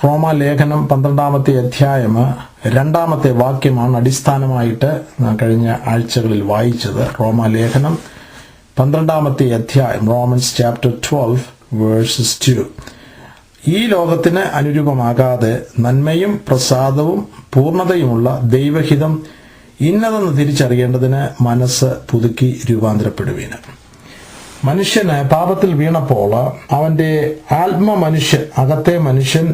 റോമാലേഖനം 12-ാമത്തെ അധ്യായം 2-ാമത്തെ വാക്യമാണ് അടിസ്ഥാനമായിട്ട് കഴിഞ്ഞ ആഴ്ചകളിൽ വായിച്ചത്. റോമാലേഖനം 12-ാമത്തെ അധ്യായം, റോമൻസ് ചാപ്റ്റർ 12 വേഴ്സസ് 2. ഈ ലോകത്തിന് അനുരൂപമാകാതെ നന്മയും പ്രസാദവും പൂർണ്ണതയുമുള്ള ദൈവഹിതം ഇന്നതെന്ന് തിരിച്ചറിയേണ്ടതിന് മനസ്സ് പുതുക്കി രൂപാന്തരപ്പെടുവീന്. മനുഷ്യന് പാപത്തിൽ വീണപ്പോൾ അവന്റെ ആത്മമനുഷ്യൻ, അകത്തെ മനുഷ്യൻ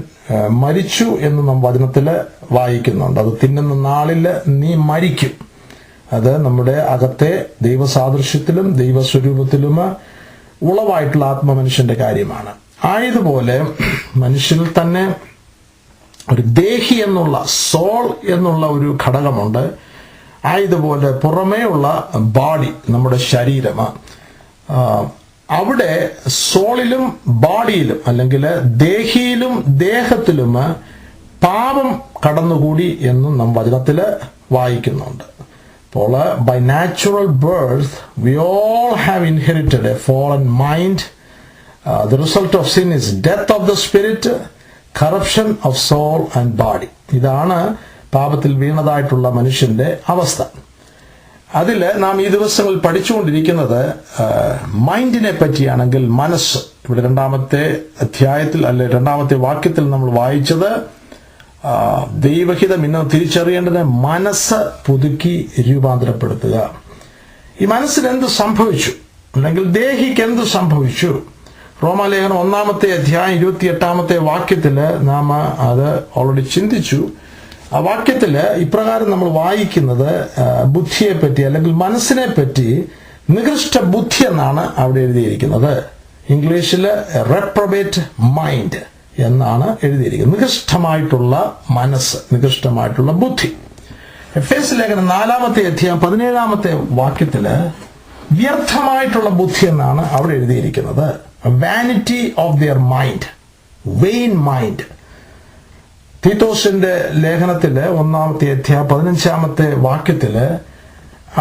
മരിച്ചു എന്ന് നാം വചനത്തിൽ വായിക്കുന്നുണ്ട്. അത് തിന്നുന്ന നാളിൽ നീ മരിക്കും. അത് നമ്മുടെ അകത്തെ ദൈവസാദൃശ്യത്തിലും ദൈവസ്വരൂപത്തിലും ഉളവായിട്ടുള്ള ആത്മമനുഷ്യന്റെ കാര്യമാണ്. ആയതുപോലെ മനുഷ്യനിൽ തന്നെ ഒരു ദേഹി എന്നുള്ള സോൾ എന്നുള്ള ഒരു ഘടകമുണ്ട്. ആയതുപോലെ പുറമേയുള്ള ബോഡി, നമ്മുടെ ശരീരം, അവിടെ സോളിലും ബോഡിയിലും അല്ലെങ്കിൽ ദേഹിയിലും ദേഹത്തിലും പാപം കടന്നുകൂടി എന്നും നാം വചനത്തിൽ വായിക്കുന്നുണ്ട്. അപ്പോൾ by natural birth we all have inherited a fallen mind. The result of sin is death of the spirit, corruption of soul and body. ഇതാണ് പാപത്തിൽ വീണതായിട്ടുള്ള മനുഷ്യന്റെ അവസ്ഥ. അതിൽ നാം ഈ ദിവസങ്ങളിൽ പഠിച്ചുകൊണ്ടിരിക്കുന്നത് മൈൻഡിനെ പറ്റിയാണെങ്കിൽ മനസ്സ്. ഇവിടെ 2-ാമത്തെ അധ്യായത്തിൽ അല്ലെ 2-ാമത്തെ വാക്യത്തിൽ നമ്മൾ വായിച്ചത് ദൈവഹിതം ഇന്ന് തിരിച്ചറിയേണ്ടത് മനസ്സ് പുതുക്കി രൂപാന്തരപ്പെടുത്തുക. ഈ മനസ്സിന് എന്ത് സംഭവിച്ചു, അല്ലെങ്കിൽ ദേഹിക്ക് എന്ത് സംഭവിച്ചു? റോമാലേഖനം 1-ാമത്തെ അധ്യായം 28-ാമത്തെ വാക്യത്തിൽ നാം അത് ഓൾറെഡി ചിന്തിച്ചു. ആ വാക്യത്തിൽ ഇപ്രകാരം നമ്മൾ വായിക്കുന്നത് ബുദ്ധിയെ പറ്റി അല്ലെങ്കിൽ മനസ്സിനെ പറ്റി നികൃഷ്ട ബുദ്ധി എന്നാണ് അവിടെ എഴുതിയിരിക്കുന്നത്. ഇംഗ്ലീഷിൽ റെപ്രബേറ്റ് മൈൻഡ് എന്നാണ് എഴുതിയിരിക്കുന്നത്. നികൃഷ്ടമായിട്ടുള്ള മനസ്സ്, നികൃഷ്ടമായിട്ടുള്ള ബുദ്ധി. എഫേസ്യ ലേഖനം 4-ാമത്തെ അധ്യായം 17-ാമത്തെ വാക്യത്തിൽ വ്യർത്ഥമായിട്ടുള്ള ബുദ്ധി എന്നാണ് അവിടെ എഴുതിയിരിക്കുന്നത്. Vanity of their mind, vain mind. തീത്തോസിന്റെ ലേഖനത്തില് 1-ാമത്തെ അധ്യായം 15-ാമത്തെ വാക്യത്തില്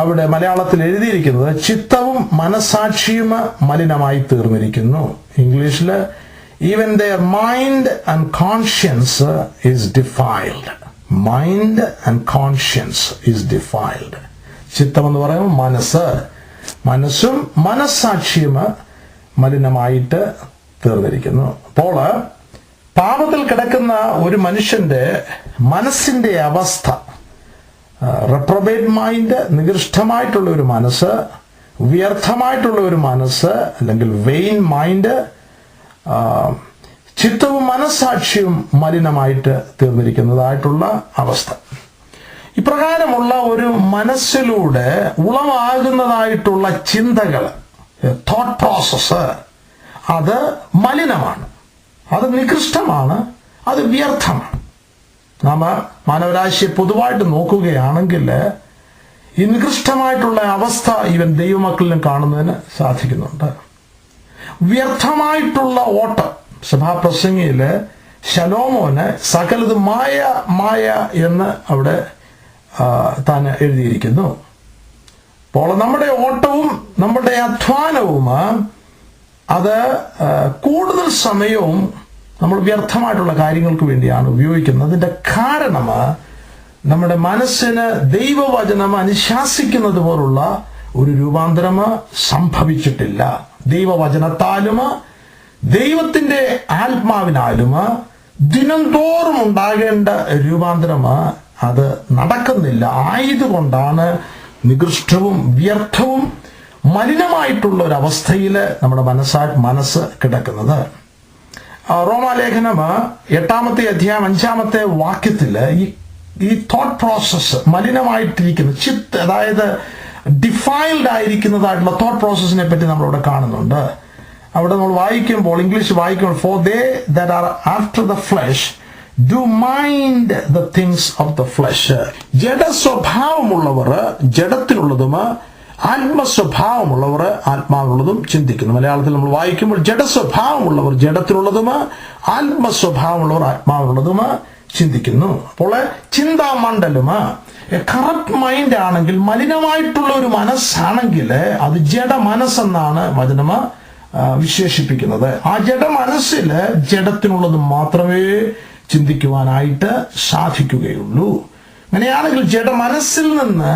അവിടെ മലയാളത്തിൽ എഴുതിയിരിക്കുന്നത് ചിത്തവും മനസാക്ഷിയും മലിനമായി തീർന്നിരിക്കുന്നു. ഇംഗ്ലീഷില് even there mind and conscience is defiled. Mind and conscience is defiled. ചിത്തം എന്ന് പറയുമ്പോൾ മനസ്സ്, മനസ്സും മനസാക്ഷിയും മലിനമായിട്ട് തീർന്നിരിക്കുന്നു. അപ്പോൾ പാപത്തിൽ കിടക്കുന്ന ഒരു മനുഷ്യന്റെ മനസ്സിന്റെ അവസ്ഥ, റെപ്രബേറ്റ് മൈൻഡ്, നികൃഷ്ടമായിട്ടുള്ള ഒരു മനസ്സ്, വ്യർത്ഥമായിട്ടുള്ള ഒരു മനസ്സ് അല്ലെങ്കിൽ വെയിൻ മൈൻഡ്, ചിത്തവും മനസാക്ഷിയും മലിനമായിട്ട് തീർന്നിരിക്കുന്നതായിട്ടുള്ള അവസ്ഥ. ഇപ്രകാരമുള്ള ഒരു മനസ്സിലൂടെ ഉളവാകുന്നതായിട്ടുള്ള ചിന്തകൾ, തോട്ട് പ്രോസസ്, അത് മലിനമാണ്, അത് നികൃഷ്ടമാണ്, അത് വ്യർത്ഥമാണ്. നാം മാനവരാശിയെ പൊതുവായിട്ട് നോക്കുകയാണെങ്കിൽ ഈ നികൃഷ്ടമായിട്ടുള്ള അവസ്ഥ ഇവൻ ദൈവമക്കളിലും കാണുന്നതിന് സാധിക്കുന്നുണ്ട്. വ്യർത്ഥമായിട്ടുള്ള ഓട്ടം. സഭാപ്രസംഗിയില് ശലോമോന് സകലത് മായ മായ എന്ന് അവിടെ താൻ എഴുതിയിരിക്കുന്നു. അപ്പോൾ നമ്മുടെ ഓട്ടവും നമ്മുടെ അധ്വാനവും അത് കൂടുതൽ സമയവും നമ്മൾ വ്യർത്ഥമായിട്ടുള്ള കാര്യങ്ങൾക്ക് വേണ്ടിയാണ് ഉപയോഗിക്കുന്നത്. അതിന്റെ കാരണം നമ്മുടെ മനസ്സിന് ദൈവവചനം അനുശാസിക്കുന്നത് പോലുള്ള ഒരു രൂപാന്തരം സംഭവിച്ചിട്ടില്ല. ദൈവവചനത്താലും ദൈവത്തിന്റെ ആത്മാവിനാലും ദിനംതോറും ഉണ്ടാകേണ്ട രൂപാന്തരം അത് നടക്കുന്നില്ല. ആയതുകൊണ്ടാണ് നികൃഷ്ടവും വ്യർത്ഥവും മലിനമായിട്ടുള്ള ഒരു അവസ്ഥയിൽ നമ്മുടെ മനസ്സ് കിടക്കുന്നത്. റോമാലേഖനം 8-ാമത്തെ അധ്യായം 5-ാമത്തെ വാക്യത്തിൽ ഈ തോട്ട് പ്രോസസ്സ് മലിനമായിട്ടിരിക്കുന്ന അതായത് ഡിഫൈൽഡ് ആയിരിക്കുന്നതായിട്ടുള്ള തോട്ട് പ്രോസസ്സിനെ പറ്റി നമ്മളിവിടെ കാണുന്നുണ്ട്. അവിടെ നമ്മൾ വായിക്കുമ്പോൾ, ഇംഗ്ലീഷ് വായിക്കുമ്പോൾ, for they that are after the flesh do mind the things of the flesh. ജഡസ്വഭാവമുള്ളവർ ജഡത്തിനുള്ളതും ആത്മസ്വഭാവമുള്ളവർ ആത്മാവിനുള്ളതും ചിന്തിക്കുന്നു. മലയാളത്തിൽ നമ്മൾ വായിക്കുമ്പോൾ ജഡസ്വഭാവമുള്ളവർ ജഡത്തിനുള്ളതും ആത്മസ്വഭാവമുള്ളവർ ആത്മാവിനുള്ളതും ചിന്തിക്കുന്നു. അപ്പോൾ ചിന്താമണ്ഡലം കറപ്റ്റ് മൈൻഡ് ആണെങ്കിൽ, മലിനമായിട്ടുള്ള ഒരു മനസ്സാണെങ്കിൽ അത് ജഡ മനസ്സെന്നാണ് വചനം വിശേഷിപ്പിക്കുന്നത്. ആ ജഡ മനസ്സിൽ ജഡത്തിനുള്ളത് മാത്രമേ ചിന്തിക്കുവാനായിട്ട് സാധിക്കുകയുള്ളൂ. അങ്ങനെയാണെങ്കിൽ ജഡമനസ്സിൽ നിന്ന്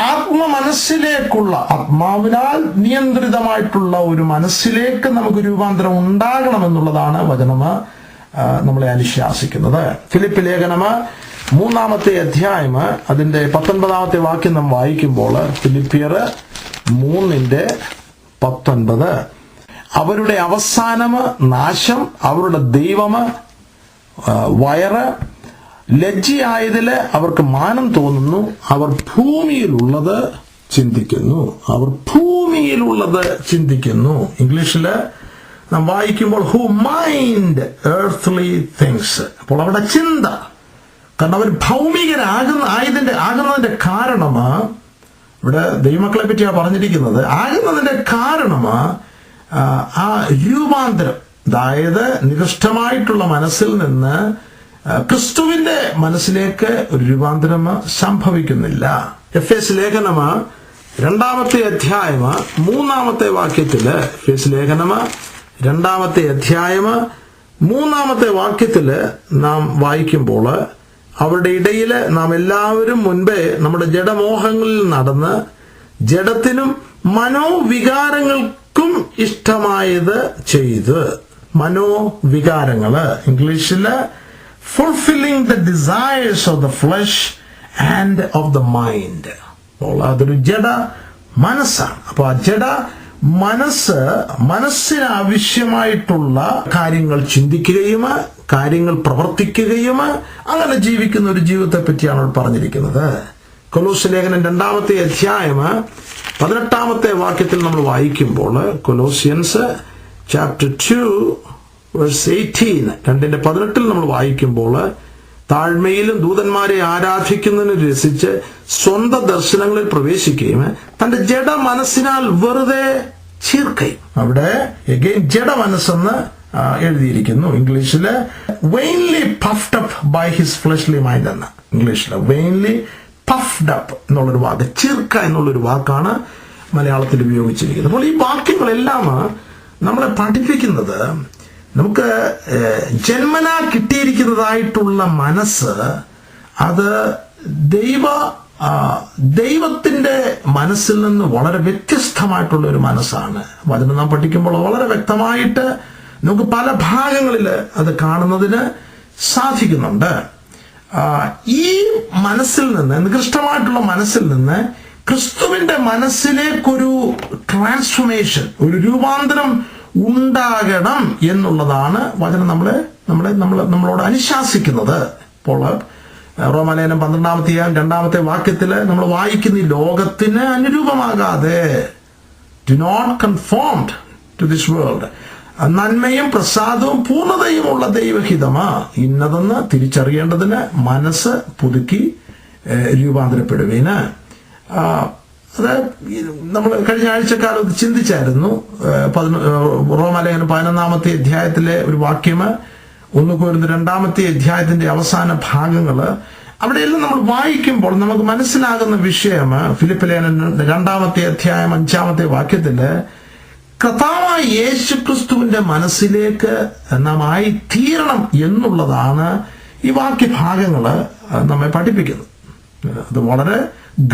ആത്മമനസ്സിലേക്കുള്ള, ആത്മാവിനാൽ നിയന്ത്രിതമായിട്ടുള്ള ഒരു മനസ്സിലേക്ക് നമുക്ക് രൂപാന്തരം ഉണ്ടാകണമെന്നുള്ളതാണ് വചനം നമ്മളെ അനുശാസിക്കുന്നത്. ഫിലിപ്പ് ലേഖനം 3-ാമത്തെ അധ്യായം അതിന്റെ 19-ാമത്തെ വാക്യം നാം വായിക്കുമ്പോൾ, ഫിലിപ്പിയർ 3:19, അവരുടെ അവസാനം നാശം, അവരുടെ ദൈവം വയറ്, ലജ്ജയായതില് അവർക്ക് മാനം തോന്നുന്നു, അവർ ഭൂമിയിലുള്ളത് ചിന്തിക്കുന്നു. അവർ ഭൂമിയിലുള്ളത് ചിന്തിക്കുന്നു. ഇംഗ്ലീഷില് നാം വായിക്കുമ്പോൾ ഹു മൈൻഡ് earthly things. അപ്പോൾ അവിടെ ചിന്ത, കാരണം അവർ ആകുന്നതിന്റെ കാരണം, ഇവിടെ ദൈവമക്കളെ പറ്റിയാണ് പറഞ്ഞിരിക്കുന്നത്, ആകുന്നതിന്റെ കാരണം ആ രൂപാന്തരം, അതായത് നികൃഷ്ടമായിട്ടുള്ള മനസ്സിൽ നിന്ന് ക്രിസ്തുവിന്റെ മനസ്സിലേക്ക് ഒരു രൂപാന്തരം സംഭവിക്കുന്നില്ല. എഫേസ് ലേഖനം 2-ാമത്തെ അധ്യായം 3-ാമത്തെ വാക്യത്തില്, എഫേസ് ലേഖനം 2-ാമത്തെ അധ്യായം 3-ാമത്തെ വാക്യത്തില് നാം വായിക്കുമ്പോൾ, അവരുടെ ഇടയിൽ നാം എല്ലാവരും മുൻപേ നമ്മുടെ ജഡമോഹങ്ങളിൽ നടന്ന് ജഡത്തിനും മനോവികാരങ്ങൾക്കും ഇഷ്ടമായത് ചെയ്ത്. മനോവികാരങ്ങള് ഇംഗ്ലീഷില് fulfilling the desires of the flesh and of the mind. അപ്പോൾ അതൊരു ജഡ മനസ്സാണ്. അപ്പോൾ ആ ജഡ മനസ്സിന് ആവശ്യമായിട്ടുള്ള കാര്യങ്ങൾ ചിന്തിക്കുകയും കാര്യങ്ങൾ പ്രവർത്തിക്കുകയും അങ്ങനെ ജീവിക്കുന്ന ഒരു ജീവിതത്തെ പറ്റിയാണ് പറഞ്ഞിരിക്കുന്നത്. കൊലോസ്യ ലേഖനം 2-ാമത്തെ അധ്യായം 18-ാമത്തെ വാക്യത്തിൽ നമ്മൾ വായിക്കുമ്പോൾ, കൊലോസിയൻസ് ചാപ്റ്റർ 2 verse 18, 2:18 നമ്മൾ വായിക്കുമ്പോൾ, താഴ്മയിലും ദൂതന്മാരെ ആരാധിക്കുന്നതിന് രസിച്ച് സ്വന്തം ദർശനങ്ങളിൽ പ്രവേശിക്കുകയും തന്റെ ജഡ മനസ്സിനാൽ വെറുതെ ചീർക്കയും. അവിടെ ജഡ മനസ്സെന്ന് എഴുതിയിരിക്കുന്നു. ഇംഗ്ലീഷില് vainly puffed up by his fleshly mind എന്ന, ഇംഗ്ലീഷില് വെയിൻലി പഫ്ഡ് അപ്പ് എന്നുള്ളൊരു വാക്ക്, ചീർക്ക എന്നുള്ളൊരു വാക്കാണ് മലയാളത്തിൽ ഉപയോഗിച്ചിരിക്കുന്നത്. അപ്പോൾ ഈ വാക്യങ്ങളെല്ലാം നമ്മളെ പഠിപ്പിക്കുന്നത്, നമുക്ക് ജന്മനാ കിട്ടിയിരിക്കുന്നതായിട്ടുള്ള മനസ്സ് അത് ദൈവത്തിന്റെ മനസ്സിൽ നിന്ന് വളരെ വ്യത്യസ്തമായിട്ടുള്ള ഒരു മനസ്സാണ്. വചനം നാം പഠിക്കുമ്പോൾ വളരെ വ്യക്തമായിട്ട് നമുക്ക് പല ഭാഗങ്ങളിൽ അത് കാണുന്നതിന് സാധിക്കുന്നുണ്ട്. ഈ മനസ്സിൽ നിന്ന്, നികൃഷ്ടമായിട്ടുള്ള മനസ്സിൽ നിന്ന് ക്രിസ്തുവിന്റെ മനസ്സിലേക്കൊരു ട്രാൻസ്ഫോർമേഷൻ, ഒരു രൂപാന്തരം ഉണ്ടാകണം എന്നുള്ളതാണ് വചനം നമ്മളോട് അനുശാസിക്കുന്നത്. അപ്പോൾ റോമാലേഖനം 12-ാമത്തെ 2-ാമത്തെ വാക്യത്തിൽ നമ്മൾ വായിക്കുന്ന, ഈ ലോകത്തിന് അനുരൂപമാകാതെ, do not conformed to this world, നന്മയും പ്രസാദവും പൂർണ്ണതയുമുള്ള ദൈവഹിതമാ ഇന്നതെന്ന് തിരിച്ചറിയേണ്ടതിന് മനസ്സ് പുതുക്കി രൂപാന്തരപ്പെടുവേന്. അത് നമ്മൾ കഴിഞ്ഞ ആഴ്ചക്കാലം ചിന്തിച്ചായിരുന്നു. റോമാലേഖനം 11-ാമത്തെ അധ്യായത്തിലെ ഒരു വാക്യം, 1 കൊരിന്ത്യർ 2-ാമത്തെ അധ്യായത്തിന്റെ അവസാന ഭാഗങ്ങള്, അവിടെയെല്ലാം നമ്മൾ വായിക്കുമ്പോൾ നമുക്ക് മനസ്സിലാകുന്ന വിഷയം, ഫിലിപ്പ് ലേഖനം 2-ാമത്തെ അധ്യായം 5-ാമത്തെ വാക്യത്തില് കർത്താവായ യേശുക്രിസ്തുവിന്റെ മനസ്സിലേക്ക് നാം ആയി തീരണം എന്നുള്ളതാണ് ഈ വാക്യഭാഗങ്ങള് നമ്മെ പഠിപ്പിക്കുന്നത്. അത് വളരെ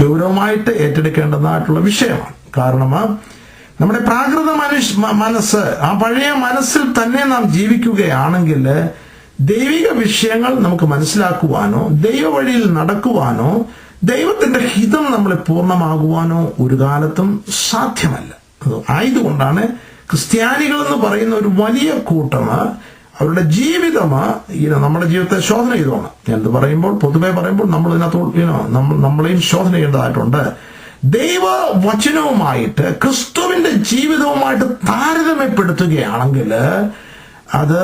ഗൗരവമായിട്ട് ഏറ്റെടുക്കേണ്ടതായിട്ടുള്ള വിഷയമാണ്. കാരണം നമ്മുടെ പ്രാകൃത മനസ്സ്, ആ പഴയ മനസ്സിൽ തന്നെ നാം ജീവിക്കുകയാണെങ്കിൽ ദൈവിക വിഷയങ്ങൾ നമുക്ക് മനസ്സിലാക്കുവാനോ ദൈവ വഴിയിൽ നടക്കുവാനോ ദൈവത്തിന്റെ ഹിതം നമ്മളെ പൂർണ്ണമാകുവാനോ ഒരു കാലത്തും സാധ്യമല്ല. ആയതുകൊണ്ടാണ് ക്രിസ്ത്യാനികൾ എന്ന് പറയുന്ന ഒരു വലിയ കൂട്ടം അവരുടെ ജീവിതം നമ്മുടെ ജീവിതത്തെ ശോധന ചെയ്തോണം. എന്ത് പറയുമ്പോൾ, പൊതുവെ പറയുമ്പോൾ നമ്മളെയും ശോധന ചെയ്യേണ്ടതായിട്ടുണ്ട്. ദൈവവചനവുമായിട്ട് ക്രിസ്തുവിന്റെ ജീവിതവുമായിട്ട് താരതമ്യപ്പെടുത്തുകയാണെങ്കിൽ അത്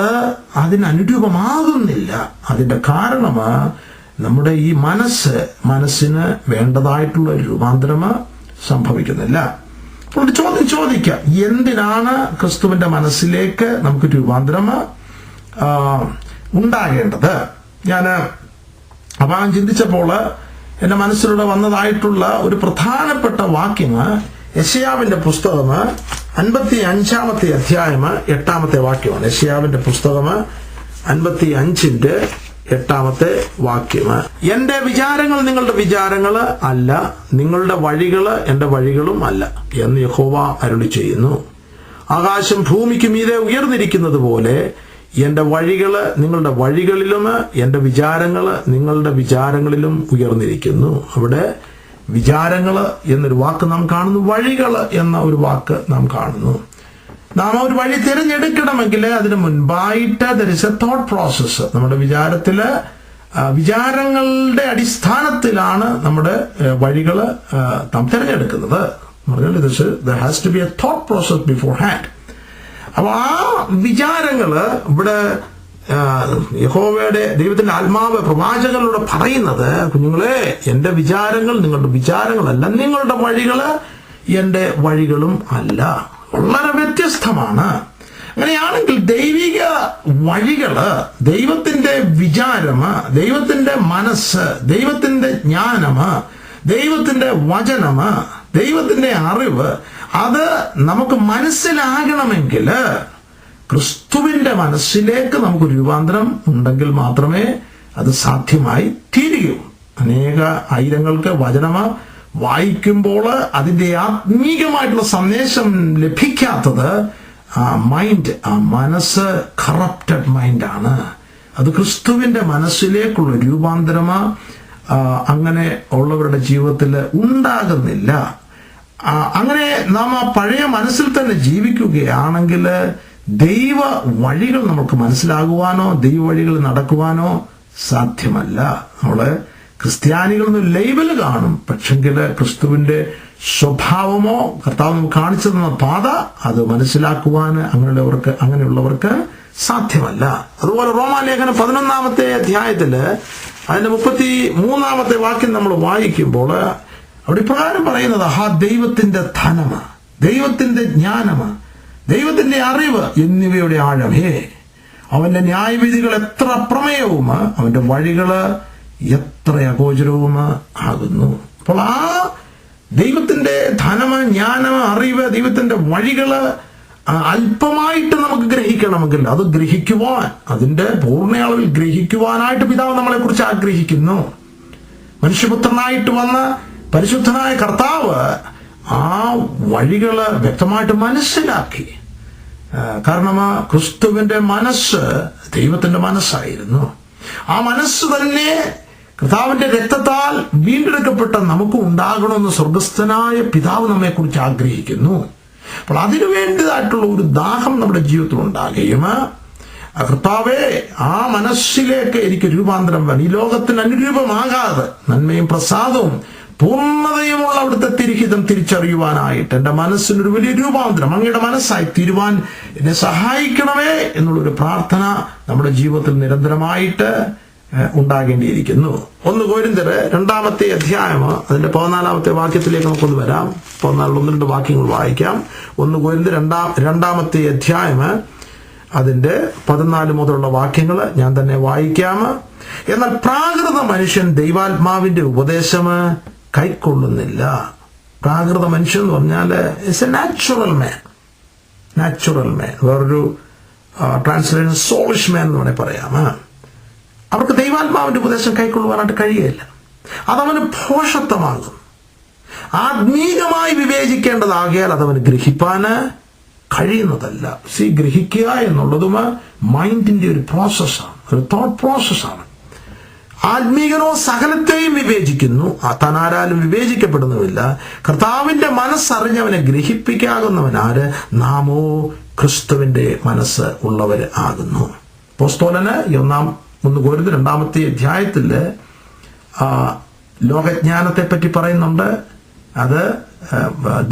അതിനനുരൂപമാകുന്നില്ല. അതിന്റെ കാരണം നമ്മുടെ ഈ മനസ്സിന് വേണ്ടതായിട്ടുള്ള രൂപാന്തരം സംഭവിക്കുന്നില്ല. അപ്പോൾ ചോദ്യം ചോദിക്കാം, എന്തിനാണ് ക്രിസ്തുവിന്റെ മനസ്സിലേക്ക് നമുക്ക് രൂപാന്തരം ഉണ്ടാകേണ്ടത്? ഞാൻ അഭാഗം ചിന്തിച്ചപ്പോൾ എന്റെ മനസ്സിലൂടെ വന്നതായിട്ടുള്ള ഒരു പ്രധാനപ്പെട്ട വാക്യം യെശയ്യാവിന്റെ പുസ്തകം 55-ാമത്തെ അധ്യായം 8-ാമത്തെ വാക്യമാണ്. യെശയ്യാവിന്റെ പുസ്തകം 55:8 വാക്യം. എന്റെ വിചാരങ്ങൾ നിങ്ങളുടെ വിചാരങ്ങൾ അല്ല, നിങ്ങളുടെ വഴികൾ എന്റെ വഴികളും അല്ല എന്ന് യഹോവ അരുളി ചെയ്യുന്നു. ആകാശം ഭൂമിക്ക് മീതെ ഉയർന്നിരിക്കുന്നത് പോലെ എന്റെ വഴികൾ നിങ്ങളുടെ വഴികളിലും എന്റെ വിചാരങ്ങൾ നിങ്ങളുടെ വിചാരങ്ങളിലും ഉയർന്നിരിക്കുന്നു. അവിടെ വിചാരങ്ങൾ എന്നൊരു വാക്ക് നാം കാണുന്നു, വഴികൾ എന്ന ഒരു വാക്ക് നാം കാണുന്നു. നാം ഒരു വഴി തിരഞ്ഞെടുക്കണമെങ്കിൽ അതിന് മുൻപായിട്ട് there is a thought process. നമ്മുടെ വിചാരങ്ങളുടെ അടിസ്ഥാനത്തിലാണ് നമ്മുടെ വഴികൾ നാം തിരഞ്ഞെടുക്കുന്നത്. there has to be a thought process beforehand. അപ്പൊ ആ വിചാരങ്ങള് ഇവിടെ യഹോവയുടെ ദൈവത്തിന്റെ ആത്മാവ് പ്രവാചകനിലൂടെ പറയുന്നത്, കുഞ്ഞുങ്ങളെ, എന്റെ വിചാരങ്ങൾ നിങ്ങളുടെ വിചാരങ്ങളല്ല, നിങ്ങളുടെ വഴികള് എന്റെ വഴികളും അല്ല. വളരെ വ്യത്യസ്തമാണ്. അങ്ങനെയാണെങ്കിൽ ദൈവിക വഴികള്, ദൈവത്തിന്റെ വിചാരമ്, ദൈവത്തിന്റെ മനസ്സ്, ദൈവത്തിന്റെ ജ്ഞാനമ്, ദൈവത്തിന്റെ വചനമ്, ദൈവത്തിന്റെ അറിവ്, അത് നമുക്ക് മനസ്സിലാകണമെങ്കിൽ ക്രിസ്തുവിന്റെ മനസ്സിലേക്ക് നമുക്ക് രൂപാന്തരം ഉണ്ടെങ്കിൽ മാത്രമേ അത് സാധ്യമായി തീരുകയുള്ളൂ. അനേക ആയിരങ്ങൾക്ക് വചനമ വായിക്കുമ്പോൾ അതിന്റെ ആത്മീകമായിട്ടുള്ള സന്ദേശം ലഭിക്കാത്തത് ആ മനസ്സ് കറപ്റ്റഡ് മൈൻഡാണ്. അത് ക്രിസ്തുവിന്റെ മനസ്സിലേക്കുള്ള രൂപാന്തരമാ അങ്ങനെ ഉള്ളവരുടെ ജീവിതത്തിൽ ഉണ്ടാകുന്നില്ല. അങ്ങനെ നാം ആ പഴയ മനസ്സിൽ തന്നെ ജീവിക്കുകയാണെങ്കിൽ ദൈവ വഴികൾ നമുക്ക് മനസ്സിലാകുവാനോ ദൈവ വഴികൾ നടക്കുവാനോ സാധ്യമല്ല. നമ്മള് ക്രിസ്ത്യാനികൾ എന്ന് ലേബൽ കാണും, പക്ഷെങ്കിൽ ക്രിസ്തുവിന്റെ സ്വഭാവമോ കർത്താവ് നമുക്ക് കാണിച്ചു തന്ന പാത അത് മനസ്സിലാക്കുവാൻ അങ്ങനെയുള്ളവർക്ക് സാധ്യമല്ല. അതുപോലെ റോമാലേഖനം 11-ാമത്തെ അധ്യായത്തില് അതിന്റെ 33-ാമത്തെ വാക്യം നമ്മൾ വായിക്കുമ്പോൾ അവിടെ ഇപ്രകാരം പറയുന്നത്, ദൈവത്തിന്റെ ധനമ, ദൈവത്തിന്റെ ജ്ഞാനമ, ദൈവത്തിന്റെ അറിവ് എന്നിവയുടെ ആഴമേ, അവന്റെ ന്യായവിധികൾ എത്ര അപ്രമേയവും അവന്റെ വഴികള് എത്ര അഗോചരവും ആകുന്നു. അപ്പോൾ ആ ദൈവത്തിന്റെ ധനമ, ജ്ഞാനമ, അറിവ്, ദൈവത്തിന്റെ വഴികള് അല്പമായിട്ട് നമുക്ക് ഗ്രഹിക്കണമെങ്കിൽ അത് ഗ്രഹിക്കുവാൻ, അതിന്റെ പൂർണ്ണ അളവിൽ ഗ്രഹിക്കുവാനായിട്ട് പിതാവ് നമ്മളെ കുറിച്ച് ആഗ്രഹിക്കുന്നു. മനുഷ്യപുത്രനായിട്ട് വന്ന പരിശുദ്ധനായ കർത്താവ് ആ വഴികള് വ്യക്തമായിട്ട് മനസ്സിലാക്കി. കാരണം ക്രിസ്തുവിന്റെ മനസ്സ് ദൈവത്തിന്റെ മനസ്സായിരുന്നു. ആ മനസ്സ് തന്നെ കർത്താവിന്റെ രക്തത്താൽ വീണ്ടെടുക്കപ്പെട്ട നമുക്ക് ഉണ്ടാകണമെന്ന് സ്വർഗസ്ഥനായ പിതാവ് നമ്മെ കുറിച്ച് ആഗ്രഹിക്കുന്നു. അപ്പോൾ അതിനു വേണ്ടതായിട്ടുള്ള ഒരു ദാഹം നമ്മുടെ ജീവിതത്തിൽ ഉണ്ടാകുകയും, കർത്താവേ, ആ മനസ്സിലേക്ക് എനിക്ക് രൂപാന്തരം വേണം, ഈ ലോകത്തിന് അനുരൂപമാകാതെ നന്മയും പ്രസാദവും പൂർണ്ണതയുമുള്ള അവിടുത്തെ തിരുഹിതം തിരിച്ചറിയുവാനായിട്ട് എന്റെ മനസ്സിനൊരു വലിയ രൂപാന്തരം അങ്ങയുടെ മനസ്സായി തീരുവാൻ എന്നെ സഹായിക്കണമേ എന്നുള്ളൊരു പ്രാർത്ഥന നമ്മുടെ ജീവിതത്തിൽ നിരന്തരമായിട്ട് ഉണ്ടാകേണ്ടിയിരിക്കുന്നു. 1 കൊരിന്ത്യർ 2-ാമത്തെ അധ്യായം അതിന്റെ 14-ാമത്തെ വാക്യത്തിലേക്ക് നമുക്കൊന്ന് വരാം. 1-2 വാക്യങ്ങൾ വായിക്കാം. 1 കൊരിന്ത്യർ 2-ാമത്തെ അധ്യായം അതിന്റെ 14 മുതലുള്ള വാക്യങ്ങൾ ഞാൻ തന്നെ വായിക്കാം. എന്നാൽ പ്രാകൃത മനുഷ്യൻ ദൈവാത്മാവിന്റെ ഉപദേശം കൈക്കൊള്ളുന്നില്ല. പ്രാകൃത മനുഷ്യൻ എന്ന് പറഞ്ഞാൽ ഇറ്റ്സ് എ നാച്ചുറൽ മാൻ. വേറൊരു ട്രാൻസ്ലേഷൻ സോളിഷ് മാൻ എന്ന് വേണമെങ്കിൽ പറയാം. അവർക്ക് ദൈവാത്മാവിന്റെ ഉപദേശം കൈക്കൊള്ളുവാനായിട്ട് കഴിയുകയില്ല. അതവന് ഭോഷത്വമാകും. ആത്മീകമായി വിവേചിക്കേണ്ടതാകിയാൽ അതവന് ഗ്രഹിപ്പാന് കഴിയുന്നതല്ല. ഗ്രഹിക്കുക എന്നുള്ളതും മൈൻഡിന്റെ ഒരു പ്രോസസ്സാണ്, ഒരു തോട്ട് പ്രോസസ്സാണ്. ആത്മീകനോ സകലത്തെയും വിവേചിക്കുന്നു, താനാരാലും വിവേചിക്കപ്പെടുന്നുമില്ല. കർത്താവിന്റെ മനസ്സറിഞ്ഞവനെ ഗ്രഹിപ്പിക്കാകുന്നവനാര്? നാമോ ക്രിസ്തുവിന്റെ മനസ്സ് ഉള്ളവര് ആകുന്നു. അപ്പോസ്തലന് 1 കൊരിന്ത്യർ 2-ാമത്തെ അധ്യായത്തില് ലോകജ്ഞാനത്തെ പറ്റി പറയുന്നുണ്ട്. അത്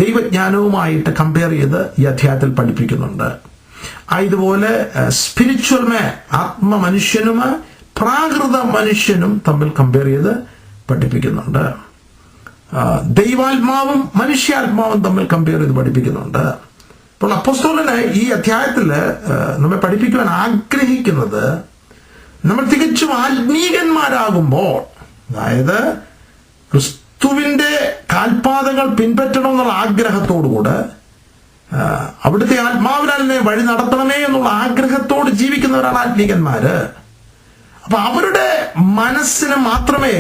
ദൈവജ്ഞാനവുമായിട്ട് കമ്പയർ ചെയ്ത് ഈ അധ്യായത്തിൽ പഠിപ്പിക്കുന്നുണ്ട്. ഇതുപോലെ സ്പിരിച്വൽ മാൻ, ആത്മമനുഷ്യനും പ്രാകൃത മനുഷ്യനും തമ്മിൽ കമ്പയർ ചെയ്ത് പഠിപ്പിക്കുന്നുണ്ട്. ദൈവാത്മാവും മനുഷ്യാത്മാവും തമ്മിൽ കമ്പയർ ചെയ്ത് പഠിപ്പിക്കുന്നുണ്ട്. അപ്പോൾ അപ്പോസ്തലന് ഈ അധ്യായത്തിൽ നമ്മെ പഠിപ്പിക്കുവാൻ ആഗ്രഹിക്കുന്നത്, നമ്മൾ തികച്ചും ആത്മീകന്മാരാകുമ്പോൾ, അതായത് ക്രിസ്തുവിന്റെ കാൽപാദങ്ങൾ പിൻപറ്റണം എന്നുള്ള ആഗ്രഹത്തോടുകൂടെ അവിടുത്തെ ആത്മാവിനാൽ എന്നെ വഴി നടത്തണമേ എന്നുള്ള ആഗ്രഹത്തോട് ജീവിക്കുന്നവരാണ് ആത്മീകന്മാര്. അപ്പൊ അവരുടെ മനസ്സിന് മാത്രമേ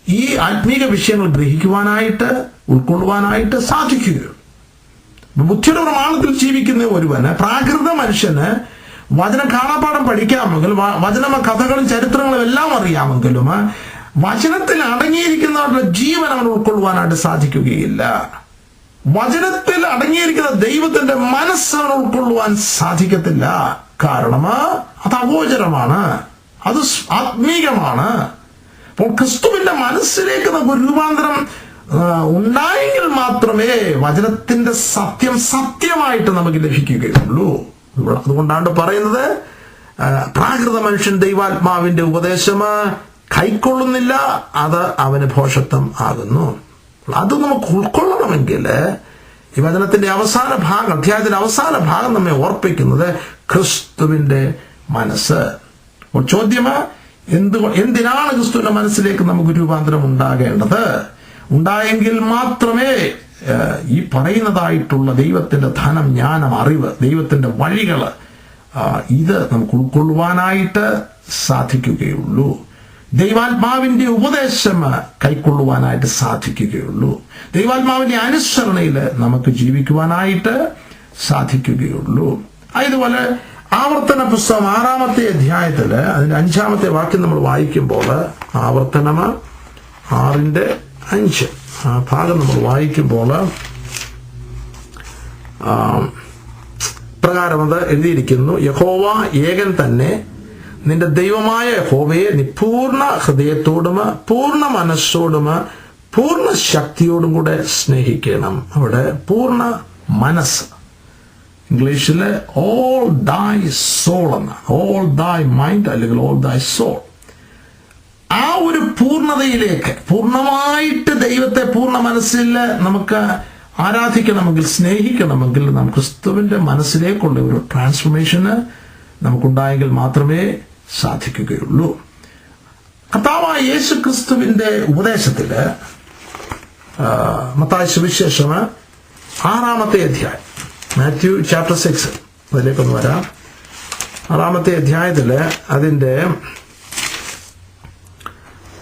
ഈ ആത്മീക വിഷയങ്ങൾ ഗ്രഹിക്കുവാനായിട്ട്, ഉൾക്കൊള്ളുവാനായിട്ട് സാധിക്കുകയുള്ളൂ. ബുദ്ധിയുടെ പ്രമാണത്തിൽ ജീവിക്കുന്ന ഒരുവന്, പ്രാകൃത മനുഷ്യന് വചനം കാണാപ്പാഠം പഠിക്കാമെങ്കിലും, വചന കഥകളും ചരിത്രങ്ങളും എല്ലാം അറിയാമെങ്കിലും, വചനത്തിൽ അടങ്ങിയിരിക്കുന്നവരുടെ ജീവൻ അവൻ ഉൾക്കൊള്ളുവാനായിട്ട് സാധിക്കുകയില്ല. വചനത്തിൽ അടങ്ങിയിരിക്കുന്ന ദൈവത്തിന്റെ മനസ്സ് അവൻ ഉൾക്കൊള്ളുവാൻ സാധിക്കത്തില്ല. കാരണം അത് അഗോചരമാണ്, അത് ആത്മീകമാണ്. അപ്പോൾ ക്രിസ്തുവിന്റെ മനസ്സിലേക്ക് നമുക്ക് രൂപാന്തരം ഉണ്ടായെങ്കിൽ മാത്രമേ വചനത്തിന്റെ സത്യം സത്യമായിട്ട് നമുക്ക് ലഭിക്കുകയുള്ളൂ. അതുകൊണ്ടാണ് പറയുന്നത്, പ്രാകൃത മനുഷ്യൻ ദൈവാത്മാവിന്റെ ഉപദേശം കൈക്കൊള്ളുന്നില്ല, അത് അവന് ഭോഷത്വം ആകുന്നു. അത് നമുക്ക് ഉൾക്കൊള്ളണമെങ്കിൽ ഈ വചനത്തിന്റെ അവസാന ഭാഗം, അധ്യായത്തിന്റെ അവസാന ഭാഗം നമ്മെ ഓർപ്പിക്കുന്നത് ക്രിസ്തുവിന്റെ മനസ്സ്. അപ്പോൾ ചോദ്യം, എന്തിനാണ് ക്രിസ്തുവിന്റെ മനസ്സിലേക്ക് നമുക്ക് രൂപാന്തരം ഉണ്ടാകേണ്ടത്? ഉണ്ടായെങ്കിൽ മാത്രമേ ഈ പറയുന്നതായിട്ടുള്ള ദൈവത്തിന്റെ ധനം, ജ്ഞാനം, അറിവ്, ദൈവത്തിന്റെ വഴികള് ഇത് നമുക്ക് ഉൾക്കൊള്ളുവാനായിട്ട് സാധിക്കുകയുള്ളൂ. ദൈവാത്മാവിന്റെ ഉപദേശം കൈക്കൊള്ളുവാനായിട്ട് സാധിക്കുകയുള്ളൂ. ദൈവാത്മാവിന്റെ അനുസരണയിൽ നമുക്ക് ജീവിക്കുവാനായിട്ട് സാധിക്കുകയുള്ളൂ. അതുപോലെ ആവർത്തന പുസ്തകം 6-ാമത്തെ അധ്യായത്തില് അതിന്റെ 5-ാമത്തെ വാക്യം നമ്മൾ വായിക്കുമ്പോൾ, ആവർത്തനം 6:5 ആ ഭാഗം നമ്മൾ വായിക്കുമ്പോൾ പ്രകാരം അത് എഴുതിയിരിക്കുന്നു: യഹോവ ഏകൻ തന്നെ, നിന്റെ ദൈവമായ യഹോവയെ നീ പൂർണ്ണ ഹൃദയത്തോടും പൂർണ്ണ മനസ്സോടും പൂർണ്ണ ശക്തിയോടും കൂടെ സ്നേഹിക്കണം. അവിടെ പൂർണ്ണ മനസ്സ്, ഇംഗ്ലീഷില് ഓൾ ദൈ സോൾ എന്ന, ഓൾ ദൈ മൈൻഡ് അല്ലെങ്കിൽ ഓൾ ദൈ സോൾ, ആ ഒരു പൂർണ്ണതയിലേക്ക്, പൂർണ്ണമായിട്ട് ദൈവത്തെ പൂർണ്ണ മനസ്സിൽ നമുക്ക് ആരാധിക്കണമെങ്കിൽ, സ്നേഹിക്കണമെങ്കിൽ, നമുക്ക് ക്രിസ്തുവിന്റെ മനസ്സിലേക്കുള്ള ഒരു ട്രാൻസ്ഫോർമേഷന് നമുക്കുണ്ടായെങ്കിൽ മാത്രമേ സാധിക്കുകയുള്ളൂ. കർത്താവായ യേശു ക്രിസ്തുവിന്റെ ഉപദേശത്തില് മത്തായി സുവിശേഷം 6-ാമത്തെ അധ്യായം, മാത്യു ചാപ്റ്റർ 6, അതിലേക്കൊന്ന് വരാം. 6-ാമത്തെ അധ്യായത്തില് അതിന്റെ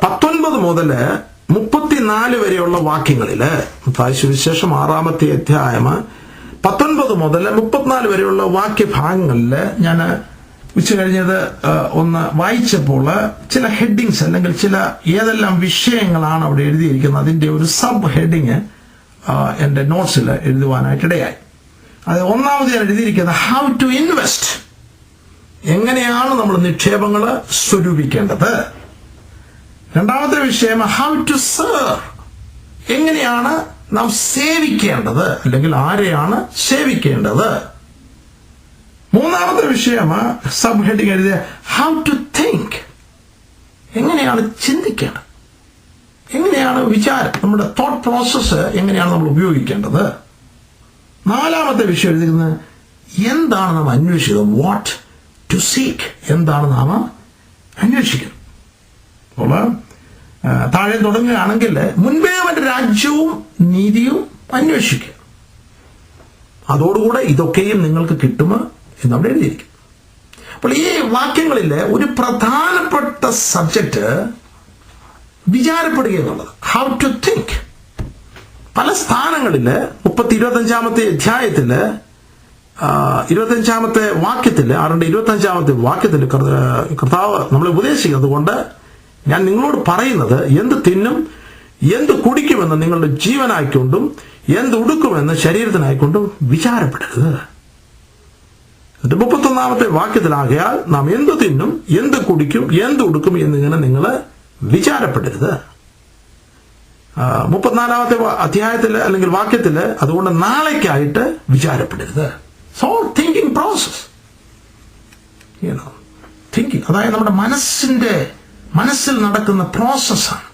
19 മുതൽ 34 വരെയുള്ള വാക്യങ്ങളില്, മത്തായി സുവിശേഷം 6-ാമത്തെ അധ്യായം 19 മുതൽ 34 വരെയുള്ള വാക്യഭാഗങ്ങളില് ഞാൻ ഉച്ച കഴിഞ്ഞത് ഒന്ന് വായിച്ചപ്പോൾ ചില ഹെഡിങ്സ് അല്ലെങ്കിൽ ചില ഏതെല്ലാം വിഷയങ്ങളാണ് അവിടെ എഴുതിയിരിക്കുന്നത്, അതിന്റെ ഒരു സബ് ഹെഡിങ് എന്റെ നോട്ട്സിൽ എഴുതുവാനായിട്ടിടയായി. അത് ഒന്നാമത് ഞാൻ എഴുതിയിരിക്കുന്നത് ഹൗ ടു ഇൻവെസ്റ്റ്, എങ്ങനെയാണ് നമ്മൾ നിക്ഷേപങ്ങൾ സ്വരൂപിക്കേണ്ടത്. രണ്ടാമത്തെ വിഷയം ഹൗ ടു സെർവ്, എങ്ങനെയാണ് നാം സേവിക്കേണ്ടത് അല്ലെങ്കിൽ ആരെയാണ് സേവിക്കേണ്ടത്. മൂന്നാമത്തെ വിഷയം സബ് ഹെഡിങ് എഴുതിയ ഹൗ ടു തിങ്ക്, എങ്ങനെയാണ് ചിന്തിക്കേണ്ടത്, എങ്ങനെയാണ് വിചാരം, നമ്മുടെ തോട്ട് പ്രോസസ്സ് എങ്ങനെയാണ് നമ്മൾ ഉപയോഗിക്കേണ്ടത്. നാലാമത്തെ വിഷയം എഴുതിയിരുന്നത് എന്താണ് നാം അന്വേഷിക്കുന്നത്, വാട്ട് ടു സീക്ക്, എന്താണ് നാം അന്വേഷിക്കുന്നത്. അപ്പോൾ താഴെ തുടങ്ങുകയാണെങ്കിൽ മുൻപേ അവന്റെ രാജ്യവും നീതിയും അന്വേഷിക്കുക, അതോടുകൂടെ ഇതൊക്കെയും നിങ്ങൾക്ക് കിട്ടുമോ എന്ന് അവിടെ എഴുതിയിരിക്കും. അപ്പോൾ ഈ വാക്യങ്ങളിൽ ഒരു പ്രധാനപ്പെട്ട സബ്ജക്റ്റ് വിചാരപ്പെടുക എന്നുള്ളത്, ഹൗ ടു തിങ്ക്. പല സ്ഥാനങ്ങളിൽ 25-ാമത്തെ അധ്യായത്തില് 25-ാമത്തെ വാക്യത്തില് 6-ന്റെ 25-ാമത്തെ വാക്യത്തില് കർത്താവ് നമ്മളെ ഉപദേശിക്കുന്നത് കൊണ്ട് ഞാൻ നിങ്ങളോട് പറയുന്നത്, എന്ത് തിന്നും എന്ത് കുടിക്കുമെന്ന് നിങ്ങളുടെ ജീവനായിക്കൊണ്ടും എന്ത് ഉടുക്കുമെന്ന് ശരീരത്തിനായിക്കൊണ്ടും വിചാരപ്പെടരുത്. 31-ാമത്തെ വാക്യത്തിലാകയാൽ നാം എന്ത് തിന്നും എന്ത് കുടിക്കും എന്ത് ഉടുക്കും എന്നിങ്ങനെ നിങ്ങൾ വിചാരപ്പെടരുത്. 34-ാമത്തെ അധ്യായത്തില് അല്ലെങ്കിൽ വാക്യത്തില് അതുകൊണ്ട് നാളേക്കായിട്ട് വിചാരപ്പെടരുത്. സോ തിങ്കിങ് പ്രോസസ്, തിങ്കിങ്, അതായത് നമ്മുടെ മനസ്സിൽ നടക്കുന്ന പ്രോസസ്സാണ്.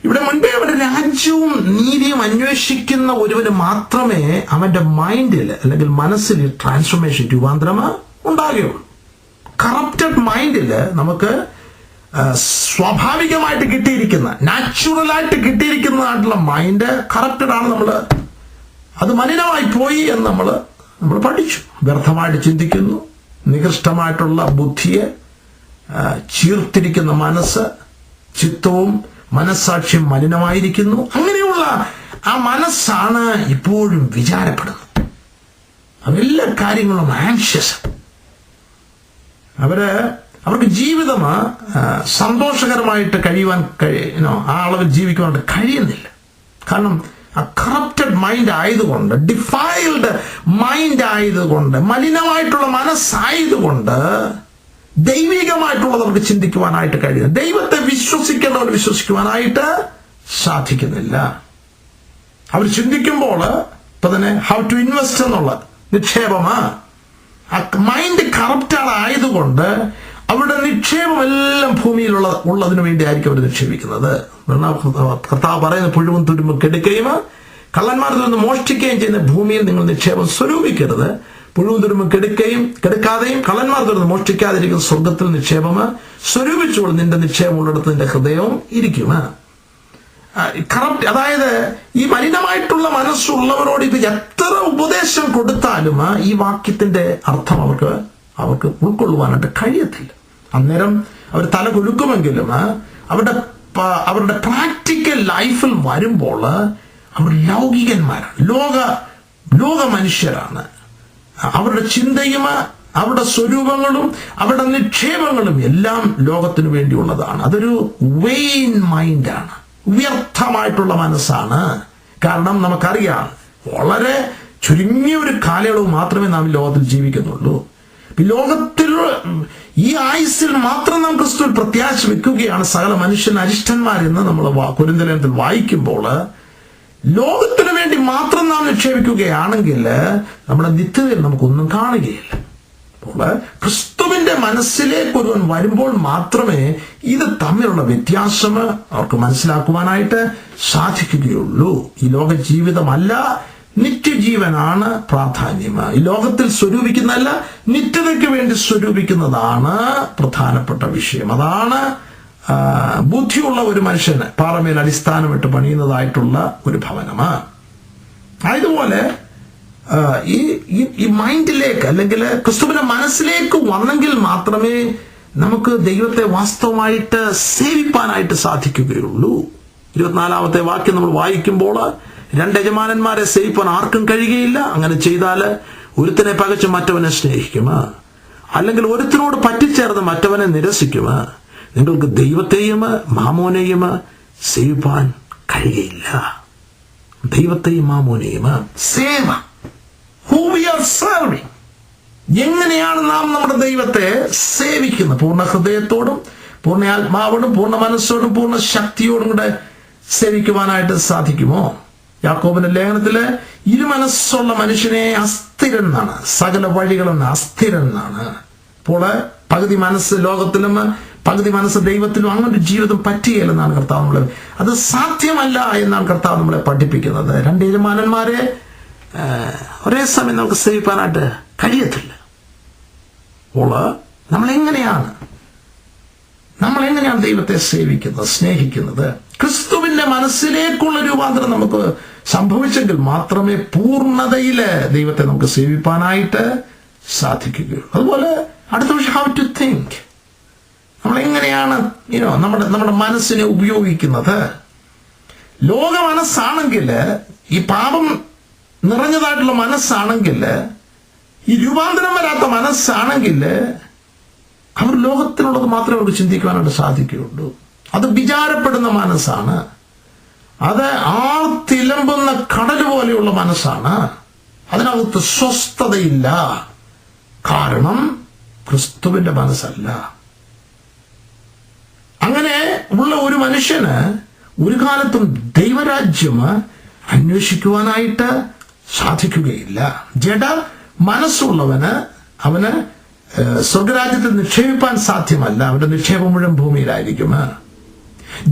ഇവിടെ മുൻപേ അവന്റെ രാജ്യവും നീതിയും അന്വേഷിക്കുന്ന ഒരുവന് മാത്രമേ അവന്റെ മൈൻഡിൽ അല്ലെങ്കിൽ മനസ്സിൽ ട്രാൻസ്ഫോർമേഷൻ, രൂപാന്തരം ഉണ്ടാകുകയുള്ളൂ. കറപ്റ്റഡ് മൈൻഡില് നമുക്ക് സ്വാഭാവികമായിട്ട് കിട്ടിയിരിക്കുന്ന, നാച്ചുറലായിട്ട് കിട്ടിയിരിക്കുന്നതായിട്ടുള്ള മൈൻഡ് കറപ്റ്റഡ് ആണ്. നമ്മൾ അത് മലിനമായി പോയി എന്ന് നമ്മൾ പഠിച്ചു. വ്യർത്ഥമായിട്ട് ചിന്തിക്കുന്നു, നികൃഷ്ടമായിട്ടുള്ള ബുദ്ധിയെ ചീർത്തിരിക്കുന്ന മനസ്സ്, ചിത്തവും മനസ്സാക്ഷിയും മലിനമായിരിക്കുന്നു. അങ്ങനെയുള്ള ആ മനസ്സാണ് ഇപ്പോഴും വിചാരപ്പെടുന്നത്. അവരെല്ലാ കാര്യങ്ങളും ആൻഷ്യസ്. അവർക്ക് ജീവിതം സന്തോഷകരമായിട്ട് കഴിയുവാൻ ആ അളവിൽ ജീവിക്കുവാനായിട്ട് കഴിയുന്നില്ല. കാരണം ആ കറപ്റ്റഡ് മൈൻഡ് ആയതുകൊണ്ട്, ഡിഫൈൽഡ് മൈൻഡ് ആയതുകൊണ്ട്, മലിനമായിട്ടുള്ള മനസ്സായതുകൊണ്ട് ദൈവികമായിട്ടുള്ളത് അവർക്ക് ചിന്തിക്കുവാനായിട്ട് കഴിയുന്നു. ദൈവത്തെ വിശ്വസിക്കേണ്ടവർ വിശ്വസിക്കുവാനായിട്ട് സാധിക്കുന്നില്ല. അവർ ചിന്തിക്കുമ്പോൾ ഇപ്പൊ തന്നെ ഹൗ ടു ഇൻവെസ്റ്റ് എന്നുള്ള നിക്ഷേപമാ. ആ മൈൻഡ് കറപ്റ്റാണ് ആയതുകൊണ്ട് അവരുടെ നിക്ഷേപം എല്ലാം ഉള്ളതിനു വേണ്ടിയായിരിക്കും അവർ നിക്ഷേപിക്കുന്നത്. കർത്താവ് പറയുന്ന പുഴുവും തുരുമ്പും കെടുക്കുകയും കള്ളന്മാരിൽ നിന്ന് മോഷ്ടിക്കുകയും ചെയ്യുന്ന ഭൂമിയിൽ നിങ്ങൾ നിക്ഷേപം സ്വരൂപിക്കരുത്. പുഴുവും തുരുമ്പും കെടുക്കാതെയും കള്ളന്മാരിൽ നിന്ന് മോഷ്ടിക്കാതിരിക്കുന്ന സ്വർഗത്തിൽ നിക്ഷേപം സ്വരൂപിച്ചുകൊണ്ട് നിന്റെ നിക്ഷേപം ഉള്ളിടത്ത് നിന്റെ ഹൃദയവും ഇരിക്കും. കറപ്റ്റ്, അതായത് ഈ മലിനമായിട്ടുള്ള മനസ്സുള്ളവരോട് ഇത് എത്ര ഉപദേശം കൊടുത്താലും ഈ വാക്യത്തിന്റെ അർത്ഥം അവർക്ക് ഉൾക്കൊള്ളുവാനായിട്ട് കഴിയത്തില്ല. അന്നേരം അവർ തല കുലുക്കുമെങ്കിലും അവരുടെ പ്രാക്ടിക്കൽ ലൈഫിൽ വരുമ്പോൾ അവർ ലൗകികന്മാരാണ്, ലോക മനുഷ്യരാണ്. അവരുടെ ചിന്തയും അവരുടെ സ്വരൂപങ്ങളും അവരുടെ നിക്ഷേപങ്ങളും എല്ലാം ലോകത്തിനു വേണ്ടിയുള്ളതാണ്. അതൊരു വെയിൻ മൈൻഡാണ്, വ്യർത്ഥമായിട്ടുള്ള മനസ്സാണ്. കാരണം നമുക്കറിയാം, വളരെ ചുരുങ്ങിയ ഒരു കാലയളവ് മാത്രമേ നാം ലോകത്തിൽ ജീവിക്കുന്നുള്ളൂ. ലോകത്തിൽ ഈ ആയുസ്സിൽ മാത്രം നാം ക്രിസ്തുവിൽ പ്രത്യാശ വെക്കുകയാണ് സകല മനുഷ്യൻ അരിഷ്ടന്മാരെന്ന് നമ്മൾ കൊരിന്ത്യലേഖനത്തിൽ വായിക്കുമ്പോൾ, ലോകത്തിനു വേണ്ടി മാത്രം നാം നിക്ഷേപിക്കുകയാണെങ്കിൽ നമ്മുടെ നിത്യതയിൽ നമുക്കൊന്നും കാണുകയില്ല. അപ്പോൾ ക്രിസ്തുവിന്റെ മനസ്സിലേക്ക് ഒരുവൻ വരുമ്പോൾ മാത്രമേ ഇത് തമ്മിലുള്ള വ്യത്യാസം അവർക്ക് മനസ്സിലാക്കുവാനായിട്ട് സാധിക്കുകയുള്ളൂ. ഈ ലോക ജീവിതമല്ല, നിത്യജീവനാണ് പ്രാധാന്യം. ഈ ലോകത്തിൽ സ്വരൂപിക്കുന്നതല്ല, നിത്യതയ്ക്ക് വേണ്ടി സ്വരൂപിക്കുന്നതാണ് പ്രധാനപ്പെട്ട വിഷയം. അതാണ് ബുദ്ധിയുള്ള ഒരു മനുഷ്യന് പാറമേൽ അടിസ്ഥാനമിട്ട് പണിയുന്നതായിട്ടുള്ള ഒരു ഭവനമാണ്. അതുപോലെ ഈ മൈൻഡിലേക്ക് അല്ലെങ്കിൽ ക്രിസ്തുവിന്റെ മനസ്സിലേക്ക് വന്നെങ്കിൽ മാത്രമേ നമുക്ക് ദൈവത്തെ വാസ്തവമായിട്ട് സേവിപ്പാനായിട്ട് സാധിക്കുകയുള്ളൂ. 24-ാമത്തെ വാക്യം നമ്മൾ വായിക്കുമ്പോൾ, 2 യജമാനന്മാരെ സേവിപ്പാൻ ആർക്കും കഴിയുകയില്ല. അങ്ങനെ ചെയ്താൽ ഒരുത്തനെ പകച്ച് മറ്റവനെ സ്നേഹിക്കും, അല്ലെങ്കിൽ ഒരുത്തനോട് പറ്റിച്ചേർന്ന് മറ്റവനെ നിരസിക്കും. നിങ്ങൾക്ക് ദൈവത്തെയും മാമോനെയും സേവിപ്പാൻ കഴിയുകയില്ല. ദൈവത്തെയും മാമോനെയും സേവ. Who we are serving. എങ്ങനെയാണ് നാം നമ്മുടെ ദൈവത്തെ സേവിക്കുന്നത്? പൂർണ്ണ ഹൃദയത്തോടും പൂർണ്ണ ആത്മാവോടും പൂർണ്ണ മനസ്സോടും പൂർണ്ണ ശക്തിയോടും കൂടെ സേവിക്കുവാനായിട്ട് സാധിക്കുമോ? യാക്കോബിന്റെ ലേഖനത്തില് ഇരുമനസ്സുള്ള മനുഷ്യനെ അസ്ഥിരൻ എന്നാണ്, സകല വഴികളും അസ്ഥിരൻ എന്നാണ്. അപ്പോൾ പകുതി മനസ്സ് ലോകത്തിലും പകുതി മനസ്സ് ദൈവത്തിലും അങ്ങനൊരു ജീവിതം പറ്റുകയില്ലെന്നാണ് കർത്താവ് നമ്മളെ, അത് സാധ്യമല്ല എന്നാണ് കർത്താവ് നമ്മളെ പഠിപ്പിക്കുന്നത്. 2 യജമാനന്മാരെ ഒരേ സമയം നമുക്ക് സേവിക്കാനായിട്ട് കഴിയത്തില്ല. അപ്പോൾ നമ്മളെങ്ങനെയാണ് ദൈവത്തെ സേവിക്കുന്നത്, സ്നേഹിക്കുന്നത്? ക്രിസ്തുവിന്റെ മനസ്സിലേക്കുള്ള രൂപാന്തരം നമുക്ക് സംഭവിച്ചെങ്കിൽ മാത്രമേ പൂർണ്ണതയില് ദൈവത്തെ നമുക്ക് സേവിപ്പാനായിട്ട് സാധിക്കുകയുള്ളൂ. അതുപോലെ അടുത്ത വിഷയം, ഹൗ ടു തിങ്ക്. നമ്മളെങ്ങനെയാണ് നമ്മുടെ മനസ്സിനെ ഉപയോഗിക്കുന്നത്? ലോക മനസ്സാണെങ്കിൽ, ഈ പാപം നിറഞ്ഞതായിട്ടുള്ള മനസ്സാണെങ്കിൽ, ഈ രൂപാന്തരം വരാത്ത മനസ്സാണെങ്കിൽ അവർ ലോകത്തിനുള്ളത് മാത്രമേ അവർക്ക് ചിന്തിക്കുവാനായിട്ട് സാധിക്കുകയുള്ളൂ. അത് വിചാരപ്പെടുന്ന മനസ്സാണ്, അത് ആർത്തിലമ്പുന്ന കടൽ പോലെയുള്ള മനസ്സാണ്. അതിനകത്ത് സ്വസ്ഥതയില്ല. കാരണം ക്രിസ്തുവിന്റെ മനസ്സല്ല. അങ്ങനെ ഉള്ള ഒരു മനുഷ്യന് ഒരു കാലത്തും ദൈവരാജ്യം അന്വേഷിക്കുവാനായിട്ട് സാധിക്കുകയില്ല. ജഡ മനസ്സുള്ളവന് അവന് സ്വർഗരാജ്യത്തിൽ നിക്ഷേപിപ്പാൻ സാധ്യമല്ല. അവന്റെ നിക്ഷേപം മുഴുവൻ ഭൂമിയിലായിരിക്കും.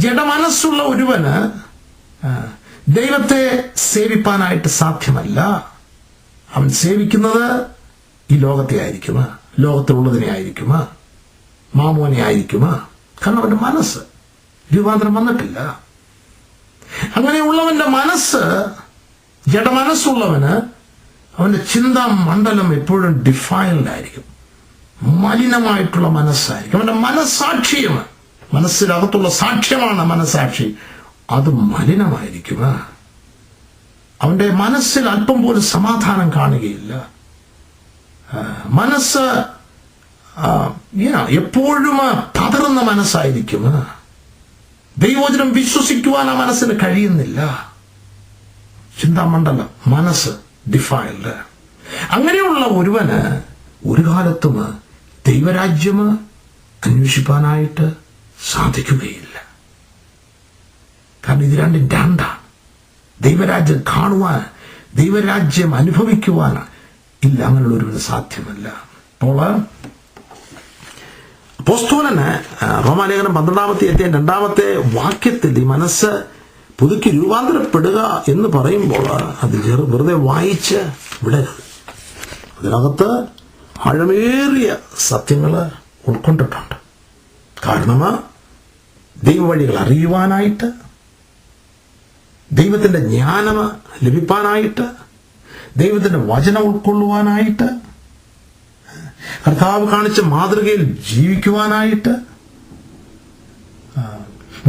ജഡമനസ്സുള്ള ഒരുവന് ദൈവത്തെ സേവിപ്പാനായിട്ട് സാധ്യമല്ല. അവൻ സേവിക്കുന്നത് ഈ ലോകത്തെ ആയിരിക്കും, ലോകത്തിലുള്ളതിനെ ആയിരിക്കും, മാമോനെ ആയിരിക്കും. കാരണം അവന്റെ മനസ്സ് രൂപാന്തരം വന്നിട്ടില്ല. അങ്ങനെയുള്ളവന്റെ മനസ്സ് ജഡമനസ്സുള്ളവന് അവന്റെ ചിന്താ മണ്ഡലം എപ്പോഴും ഡിഫൈൻഡായിരിക്കും, മലിനമായിട്ടുള്ള മനസ്സായിരിക്കും. അവന്റെ മനസ്സാക്ഷിയാണ്, മനസ്സിനകത്തുള്ള സാക്ഷ്യമാണ് മനസ്സാക്ഷി, അത് മലിനമായിരിക്കും. അവന്റെ മനസ്സിൽ അല്പം പോലും സമാധാനം കാണുകയില്ല. മനസ്സ് എപ്പോഴും പതറുന്ന മനസ്സായിരിക്കും. ദൈവവചനം വിശ്വസിക്കുവാൻ ആ മനസ്സിന് കഴിയുന്നില്ല. ചിന്താമണ്ഡലം, മനസ്സ് ഡിഫൈൽഡ്. അങ്ങനെയുള്ള ഒരുവന് ഒരു കാലത്തും ദൈവരാജ്യം അന്വേഷിപ്പാനായിട്ട് സാധിക്കുകയില്ല. കാരണം ഇത് രണ്ടും രണ്ടാണ്. ദൈവരാജ്യം കാണുവാൻ, ദൈവരാജ്യം അനുഭവിക്കുവാൻ ഇല്ല, അങ്ങനെയുള്ള ഒരുവന് സാധ്യമല്ല. അപ്പോൾ അപ്പോസ്തലന് റോമാലേഖനം 12-ാമത്തെ അധ്യായം 2-ാമത്തെ വാക്യത്തിൽ ഈ മനസ്സ് പുതുക്കി രൂപാന്തരപ്പെടുക എന്ന് പറയുമ്പോൾ അത് വെറുതെ വായിച്ച് വിടരുത്. അതിനകത്ത് ആഴമേറിയ സത്യങ്ങൾ ഉൾക്കൊണ്ടിട്ടുണ്ട്. കാരണം ദൈവവഴികൾ അറിയുവാനായിട്ട്, ദൈവത്തിൻ്റെ ജ്ഞാനം ലഭിക്കാനായിട്ട്, ദൈവത്തിൻ്റെ വചനം ഉൾക്കൊള്ളുവാനായിട്ട്, കർത്താവ് കാണിച്ച മാതൃകയിൽ ജീവിക്കുവാനായിട്ട്,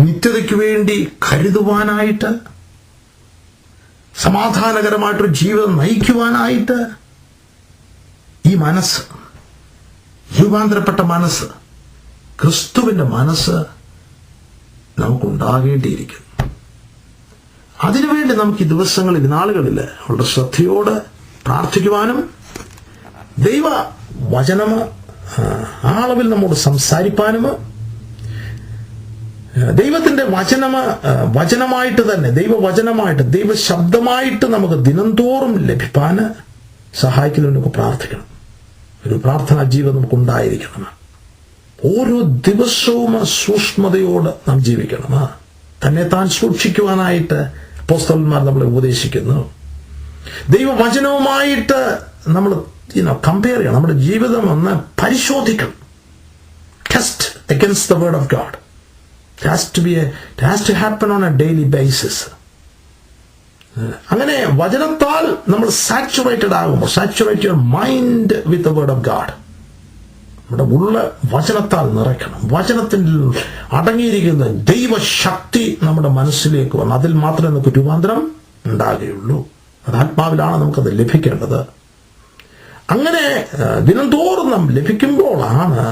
നിത്യതയ്ക്ക് വേണ്ടി കരുതുവാനായിട്ട്, സമാധാനകരമായിട്ടൊരു ജീവിതം നയിക്കുവാനായിട്ട് ഈ മനസ്സ്, രൂപാന്തരപ്പെട്ട മനസ്സ്, ക്രിസ്തുവിൻ്റെ മനസ്സ് നമുക്കുണ്ടാകേണ്ടിയിരിക്കുന്നു. അതിനുവേണ്ടി നമുക്ക് ഈ ദിവസങ്ങളിൽ, നാളുകളിൽ വളരെ ശ്രദ്ധയോടെ പ്രാർത്ഥിക്കുവാനും ദൈവ വചനം ആ അളവിൽ നമ്മോട് സംസാരിപ്പാനും, ദൈവത്തിൻ്റെ വചനമായിട്ട് തന്നെ, ദൈവവചനമായിട്ട്, ദൈവശബ്ദമായിട്ട് നമുക്ക് ദിനംതോറും ലഭിപ്പാൻ സഹായിക്കുന്നതിനൊക്കെ പ്രാർത്ഥിക്കണം. ഒരു പ്രാർത്ഥനാ ജീവിതം നമുക്കുണ്ടായിരിക്കണം. ഓരോ ദിവസവും സൂക്ഷ്മതയോട് നാം ജീവിക്കണം. തന്നെ താൻ സൂക്ഷിക്കുവാനായിട്ട് അപ്പോസ്തലന്മാർ നമ്മളെ ഉപദേശിക്കുന്നു. ദൈവവചനവുമായിട്ട് നമ്മൾ കമ്പയർ ചെയ്യണം. നമ്മുടെ ജീവിതം ഒന്ന് പരിശോധിക്കണം. Test against the word of God. It has to happen on a daily basis. അങ്ങനെ വചനത്താൽ നമ്മൾ സാച്ചുറേറ്റഡ് ആകുമ്പോൾ, saturate your mind with the word of God. നമ്മുടെ ഉള്ള വചനത്താൽ നിറയ്ക്കണം. വചനത്തിൽ അടങ്ങിയിരിക്കുന്ന ദൈവശക്തി നമ്മുടെ മനസ്സിലേക്ക് വന്ന് അതിൽ മാത്രമേ നമുക്ക് രൂപാന്തരം ഉണ്ടാകുകയുള്ളൂ. അത് ആത്മാവിലാണ് നമുക്കത് ലഭിക്കേണ്ടത്. അങ്ങനെ ദിനംതോറും നാം ലഭിക്കുമ്പോഴാണ്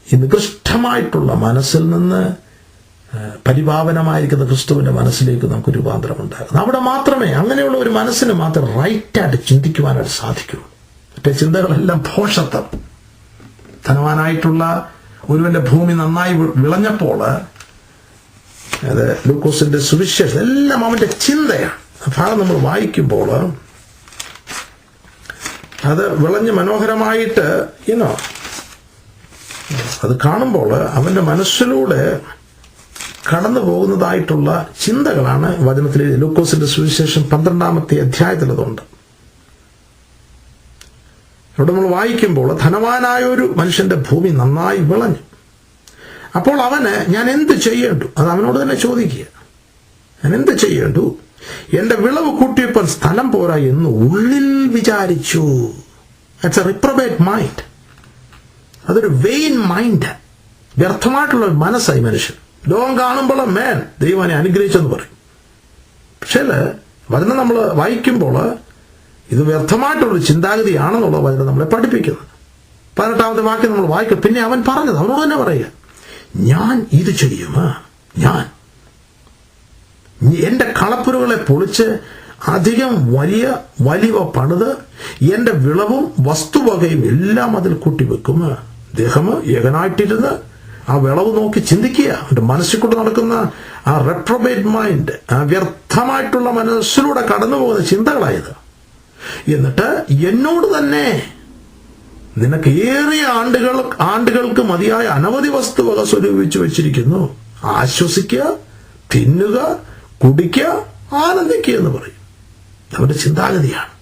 ഈ നികൃഷ്ടമായിട്ടുള്ള മനസ്സിൽ നിന്ന് പരിപാവനമായിരിക്കുന്ന ക്രിസ്തുവിന്റെ മനസ്സിലേക്ക് നമുക്ക് രൂപാന്തരം ഉണ്ടാകുന്നത്. അവിടെ മാത്രമേ, അങ്ങനെയുള്ള ഒരു മനസ്സിന് മാത്രം റൈറ്റായിട്ട് ചിന്തിക്കുവാനായിട്ട് സാധിക്കൂ. മറ്റേ ചിന്തകളെല്ലാം ഭോഷത്വം. ധനവാനായിട്ടുള്ള ഒരുവന്റെ ഭൂമി നന്നായി വിളഞ്ഞപ്പോൾ, അത് ലൂക്കോസിന്റെ സുവിശേഷം, എല്ലാം അവന്റെ ചിന്തയാണ്. ആ ഭാഗം നമ്മൾ വായിക്കുമ്പോൾ അത് വിളഞ്ഞ് മനോഹരമായിട്ട് അത് കാണുമ്പോൾ അവന്റെ മനസ്സിലൂടെ കടന്നു പോകുന്നതായിട്ടുള്ള ചിന്തകളാണ് വചനത്തിൽ. ലൂക്കോസിന്റെ സുവിശേഷം 12-ാമത്തെ അധ്യായത്തിൽ അതുണ്ട്. ഇവിടെ നമ്മൾ വായിക്കുമ്പോൾ ധനവാനായ ഒരു മനുഷ്യന്റെ ഭൂമി നന്നായി വിളഞ്ഞു. അപ്പോൾ അവന്, ഞാൻ എന്ത് ചെയ്യേണ്ടു? അത് അവനോട് തന്നെ ചോദിക്കുക. ഞാൻ എന്ത് ചെയ്യേണ്ടു? എന്റെ വിളവ് കൂട്ടിയപ്പോൾ സ്ഥലം പോരാ എന്ന് ഉള്ളിൽ വിചാരിച്ചു. It's a reprobate mind. അതൊരു വെയിൻ മൈൻഡ്, വ്യർത്ഥമായിട്ടുള്ള മനസ്സായി മനുഷ്യൻ. ലോകം കാണുമ്പോൾ ദൈവനെ അനുഗ്രഹിച്ചെന്ന് പറയും. പക്ഷേ വചനം നമ്മൾ വായിക്കുമ്പോൾ ഇത് വ്യർത്ഥമായിട്ടുള്ളൊരു ചിന്താഗതിയാണെന്നുള്ള വചനം നമ്മളെ പഠിപ്പിക്കുന്നത്. 18-ാമത്തെ വാക്യം നമ്മൾ വായിക്കും. പിന്നെ അവൻ പറഞ്ഞത്, അവനോട് തന്നെ പറയുക, ഞാൻ ഇത് ചെയ്യും. ഞാൻ എന്റെ കളപ്പുരകളെ പൊളിച്ച് അധികം വലിയ പണിത് എന്റെ വിളവും വസ്തുവകയും എല്ലാം അതിൽ കൂട്ടിവെക്കും. ദേഹം ഏകനായിട്ടിരുന്ന് ആ വിളവ് നോക്കി ചിന്തിക്കുക. അവന്റെ മനസ്സിൽ കൊണ്ട് നടക്കുന്ന ആ റെട്രോബേറ്റ് മൈൻഡ്, ആ വ്യർത്ഥമായിട്ടുള്ള മനസ്സിലൂടെ കടന്നു പോകുന്ന ചിന്തകളായത്. എന്നിട്ട് എന്നോട് തന്നെ, നിനക്ക് ഏറിയ ആണ്ടുകൾക്ക് മതിയായ അനവധി വസ്തുവക സ്വരൂപിച്ചു വെച്ചിരിക്കുന്നു. ആശ്വസിക്കുക, തിന്നുക, കുടിക്കുക, ആനന്ദിക്കുക എന്ന് പറയും. അവന്റെ ചിന്താഗതിയാണ്,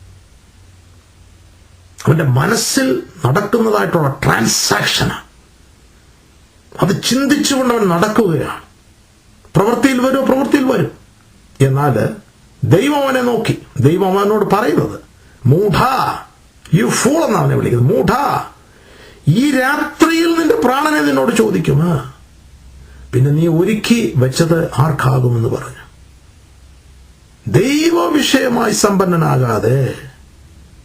അവന്റെ മനസ്സിൽ നടക്കുന്നതായിട്ടുള്ള ട്രാൻസാക്ഷനാണ്. അത് ചിന്തിച്ചുകൊണ്ട് അവൻ നടക്കുകയാണ്. പ്രവൃത്തിയിൽ വരും. എന്നാൽ ദൈവം അവനെ നോക്കി. ദൈവം അവനോട് പറയുന്നത്, മൂഢാ, യു ഫൂൾ എന്നാണ് അവനെ വിളിക്കുന്നത്. മൂഢാ, ഈ രാത്രിയിൽ നിന്റെ പ്രാണനെ നിന്നോട് ചോദിക്കുമോ? പിന്നെ നീ ഒരുക്കി വെച്ചത് ആർക്കാകുമെന്ന് പറഞ്ഞു. ദൈവവിഷയമായി സമ്പന്നനാകാതെ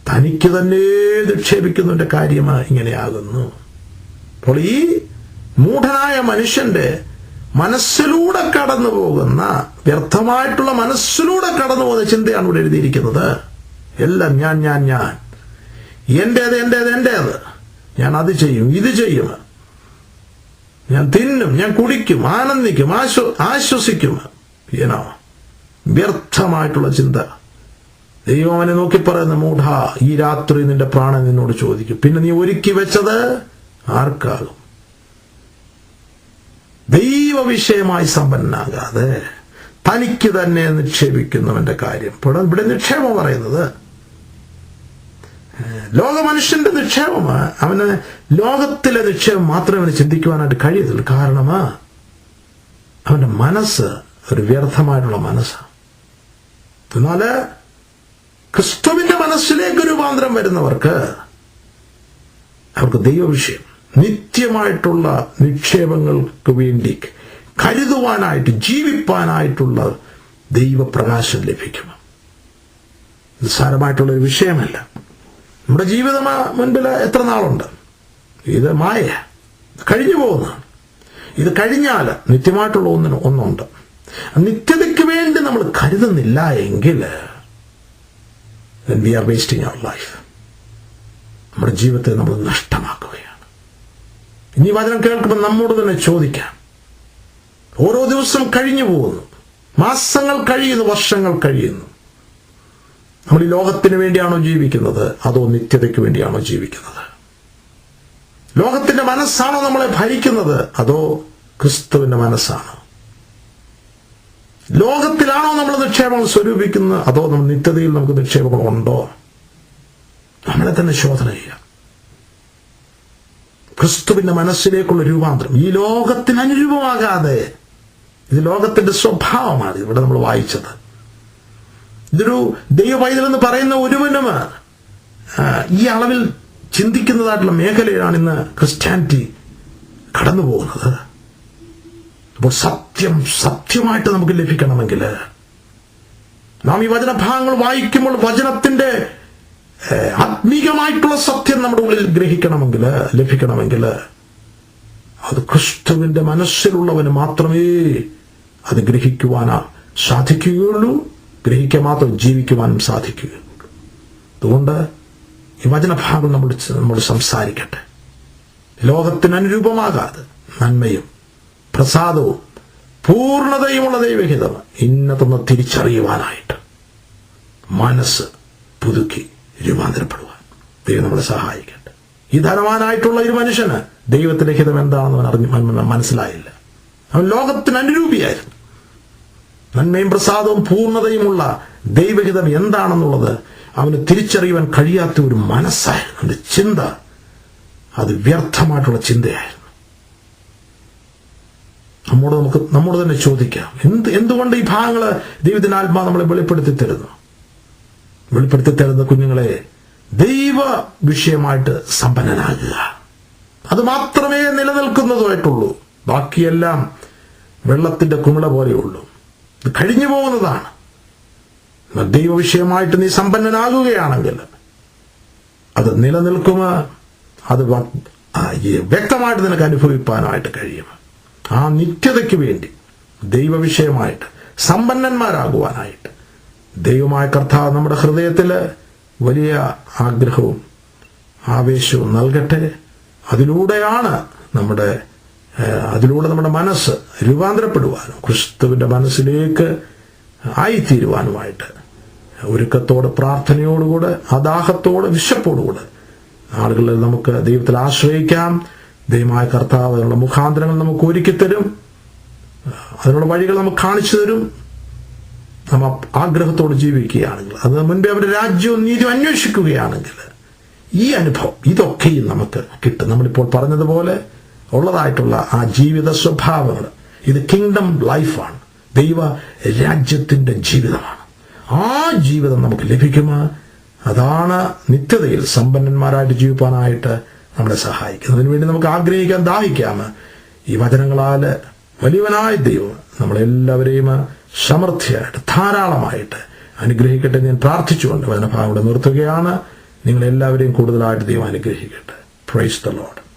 തനിക്ക് തന്നെ നിക്ഷേപിക്കുന്നതിന്റെ കാര്യം ഇങ്ങനെയാകുന്നു. അപ്പോൾ ഈ മൂഢനായ മനുഷ്യന്റെ മനസ്സിലൂടെ കടന്നു പോകുന്ന, വ്യർത്ഥമായിട്ടുള്ള മനസ്സിലൂടെ കടന്നു പോകുന്ന ചിന്തയാണ് ഇവിടെ എഴുതിയിരിക്കുന്നത്. എല്ലാം ഞാൻ, എന്റേത്, ഞാൻ അത് ചെയ്യും, ഇത് ചെയ്യും, ഞാൻ തിന്നും, ഞാൻ കുടിക്കും, ആനന്ദിക്കും, ആശ്വസിക്കും. വ്യർത്ഥമായിട്ടുള്ള ചിന്ത. ദൈവം അവനെ നോക്കി പറയുന്ന, മൂഢാ, ഈ രാത്രി നിന്റെ പ്രാണൻ നിന്നോട് ചോദിക്കും, പിന്നെ നീ ഒരുക്കി വെച്ചത് ആർക്കാകും? ദൈവവിഷയമായി സമ്പന്നനാകാതെ തനിക്ക് തന്നെ നിക്ഷേപിക്കുന്നവന്റെ കാര്യം. ഇവിടെ നിക്ഷേപം പറയുന്നത് ലോകമനുഷ്യന്റെ നിക്ഷേപമാണ്. അവന് ലോകത്തിലെ നിക്ഷേപം മാത്രമേ അവന് ചിന്തിക്കുവാനായിട്ട് കഴിയത്തുള്ളൂ. കാരണം അവന്റെ മനസ്സ് ഒരു വ്യർത്ഥമായിട്ടുള്ള മനസ്സാണ്. എന്നാല് ക്രിസ്തുവിന്റെ മനസ്സിലേക്ക് രൂപാന്തരം വരുന്നവർക്ക് അവർക്ക് ദൈവവിഷയം, നിത്യമായിട്ടുള്ള നിക്ഷേപങ്ങൾക്ക് വേണ്ടി കരുതുവാനായിട്ട്, ജീവിപ്പാനായിട്ടുള്ള ദൈവപ്രകാശം ലഭിക്കും. നിസ്സാരമായിട്ടുള്ളൊരു വിഷയമല്ല. നമ്മുടെ ജീവിതം മുൻപിൽ എത്ര നാളുണ്ട്? ഇത് മായ, കഴിഞ്ഞു പോകുന്നതാണ്. ഇത് കഴിഞ്ഞാൽ നിത്യമായിട്ടുള്ള ഒന്നുണ്ട്. നിത്യതയ്ക്ക് വേണ്ടി നമ്മൾ കരുതുന്നില്ല എങ്കിൽ then we are wasting our life. നമ്മുടെ ജീവിതത്തെ നമ്മൾ നഷ്ടമാക്കുകയാണ്. ഇനി വചനം കേൾക്കുമ്പോൾ നമ്മോട് തന്നെ ചോദിക്കാം, ഓരോ ദിവസം കഴിഞ്ഞു പോകുന്നു, മാസങ്ങൾ കഴിയുന്നു, വർഷങ്ങൾ കഴിയുന്നു. നമ്മൾ ഈ ലോകത്തിന് വേണ്ടിയാണോ ജീവിക്കുന്നത്, അതോ നിത്യതയ്ക്ക് വേണ്ടിയാണോ ജീവിക്കുന്നത്? ലോകത്തിന്റെ മനസ്സാണോ നമ്മളെ ഭരിക്കുന്നത്, അതോ ക്രിസ്തുവിന്റെ മനസ്സാണോ? ലോകത്തിലാണോ നമ്മൾ നിക്ഷേപങ്ങൾ സ്വരൂപിക്കുന്നത്, അതോ നമ്മൾ നിത്യതയിൽ നമുക്ക് നിക്ഷേപങ്ങൾ ഉണ്ടോ? നമ്മളെ തന്നെ ശോധന ചെയ്യാം. ക്രിസ്തുവിന്റെ മനസ്സിലേക്കുള്ള രൂപാന്തരം ഈ ലോകത്തിന് അനുരൂപമാകാതെ, ഇത് ലോകത്തിന്റെ സ്വഭാവമാണ് ഇവിടെ നമ്മൾ വായിച്ചത്. ഇതൊരു ദൈവപൈതലെന്ന് പറയുന്ന ഒരുവനും ഈ അളവിൽ ചിന്തിക്കുന്നതായിട്ടുള്ള മേഖലയിലാണ് ഇന്ന് ക്രിസ്ത്യാനിറ്റി കടന്നു പോകുന്നത്. അപ്പോൾ സത്യമായിട്ട് നമുക്ക് ലഭിക്കണമെങ്കിൽ, നാം ഈ വചനഭാഗങ്ങൾ വായിക്കുമ്പോൾ വചനത്തിന്റെ ആത്മീകമായിട്ടുള്ള സത്യം നമ്മുടെ ഉള്ളിൽ ലഭിക്കണമെങ്കിൽ അത് ക്രിസ്തുവിന്റെ മനസ്സിലുള്ളവന് മാത്രമേ അത് ഗ്രഹിക്കുവാനാ സാധിക്കുകയുള്ളൂ. ഗ്രഹിക്കാൻ മാത്രം ജീവിക്കുവാനും സാധിക്കുകയുള്ളൂ. അതുകൊണ്ട് ഈ വചനഭാഗം നമ്മൾ സംസാരിക്കട്ടെ. ലോകത്തിന് അനുരൂപമാകാതെ നന്മയും പ്രസാദവും പൂർണ്ണതയുമുള്ള ദൈവഹിതം ഇന്നതൊന്ന് തിരിച്ചറിയുവാനായിട്ട് മനസ്സ് പുതുക്കി രൂപാന്തരപ്പെടുവാൻ ദൈവം നമ്മളെ സഹായിക്കട്ടെ. ഈ ധനവാനായിട്ടുള്ള ഒരു മനുഷ്യന് ദൈവത്തിന്റെ ഹിതം എന്താണെന്ന് അവൻ മനസ്സിലായില്ല. അവൻ ലോകത്തിന് അനുരൂപിയായിരുന്നു. നന്മയും പ്രസാദവും പൂർണ്ണതയുമുള്ള ദൈവഹിതം എന്താണെന്നുള്ളത് അവന് തിരിച്ചറിയുവാൻ കഴിയാത്ത ഒരു മനസ്സായിരുന്നു. അവന്റെ ചിന്ത അത് വ്യർത്ഥമായിട്ടുള്ള ചിന്തയായിരുന്നു. നമ്മോട് തന്നെ ചോദിക്കാം, എന്തുകൊണ്ട് ഈ ഭാഗങ്ങള് ദൈവത്തിന്റെ ആത്മാവ് നമ്മളെ വെളിപ്പെടുത്തി തരുന്ന കുഞ്ഞുങ്ങളെ, ദൈവ വിഷയമായിട്ട് സമ്പന്നനാകുക. അത് മാത്രമേ നിലനിൽക്കുന്നതായിട്ടുള്ളൂ. ബാക്കിയെല്ലാം വെള്ളത്തിന്റെ കുമിള പോലെയുള്ളൂ. ഇത് കഴിഞ്ഞു പോകുന്നതാണ്. ദൈവവിഷയമായിട്ട് നീ സമ്പന്നനാകുകയാണെങ്കിൽ അത് നിലനിൽക്കുക. അത് വ്യക്തമായിട്ട് നിനക്ക് അനുഭവിപ്പാനായിട്ട് കഴിയും. ആ നിത്യതയ്ക്ക് വേണ്ടി ദൈവവിഷയമായിട്ട് സമ്പന്നന്മാരാകുവാനായിട്ട് ദൈവമായ കർത്താവ് നമ്മുടെ ഹൃദയത്തിൽ വലിയ ആഗ്രഹവും ആവേശവും നൽകട്ടെ. അതിലൂടെ നമ്മുടെ മനസ്സ് രൂപാന്തരപ്പെടുവാനും ക്രിസ്തുവിന്റെ മനസ്സിലേക്ക് ആയിത്തീരുവാനുമായിട്ട് ഒരുക്കത്തോടെ, പ്രാർത്ഥനയോടുകൂടെ, അദാഹത്തോടെ, വിശപ്പോടുകൂടെ ആളുകളിൽ നമുക്ക് ദൈവത്തിൽ ആശ്രയിക്കാം. ദൈവമായ കർത്താവ് അതിനുള്ള മുഖാന്തരങ്ങൾ നമുക്ക് ഒരുക്കിത്തരും. അതിനുള്ള വഴികൾ നമുക്ക് കാണിച്ചു തരും. നമ്മ ആഗ്രഹത്തോട് ജീവിക്കുകയാണെങ്കിൽ, അത് മുൻപേ അവരുടെ രാജ്യവും നീതിയും അന്വേഷിക്കുകയാണെങ്കിൽ ഈ അനുഭവം ഇതൊക്കെയും നമുക്ക് കിട്ടും. നമ്മളിപ്പോൾ പറഞ്ഞതുപോലെ ഉള്ളതായിട്ടുള്ള ആ ജീവിത സ്വഭാവങ്ങൾ, ഇത് കിങ്ഡം ലൈഫാണ്, ദൈവ രാജ്യത്തിന്റെ ജീവിതമാണ്. ആ ജീവിതം നമുക്ക് ലഭിക്കുമോ? അതാണ് നിത്യതയിൽ സമ്പന്നന്മാരായിട്ട് ജീവിക്കാനായിട്ട് നമ്മളെ സഹായിക്കുന്നത്. അതിനുവേണ്ടി നമുക്ക് ആഗ്രഹിക്കാൻ ദാഹിക്കാം. ഈ വചനങ്ങളാൽ വലിയവനായ ദൈവം നമ്മളെല്ലാവരെയും സമൃദ്ധിയായിട്ട് ധാരാളമായിട്ട് അനുഗ്രഹിക്കട്ടെ. ഞാൻ പ്രാർത്ഥിച്ചുകൊണ്ട് വചനഭാഗം ഇവിടെ നിർത്തുകയാണ്. നിങ്ങളെല്ലാവരെയും കൂടുതലായിട്ട് ദൈവം അനുഗ്രഹിക്കട്ടെ. Praise the Lord.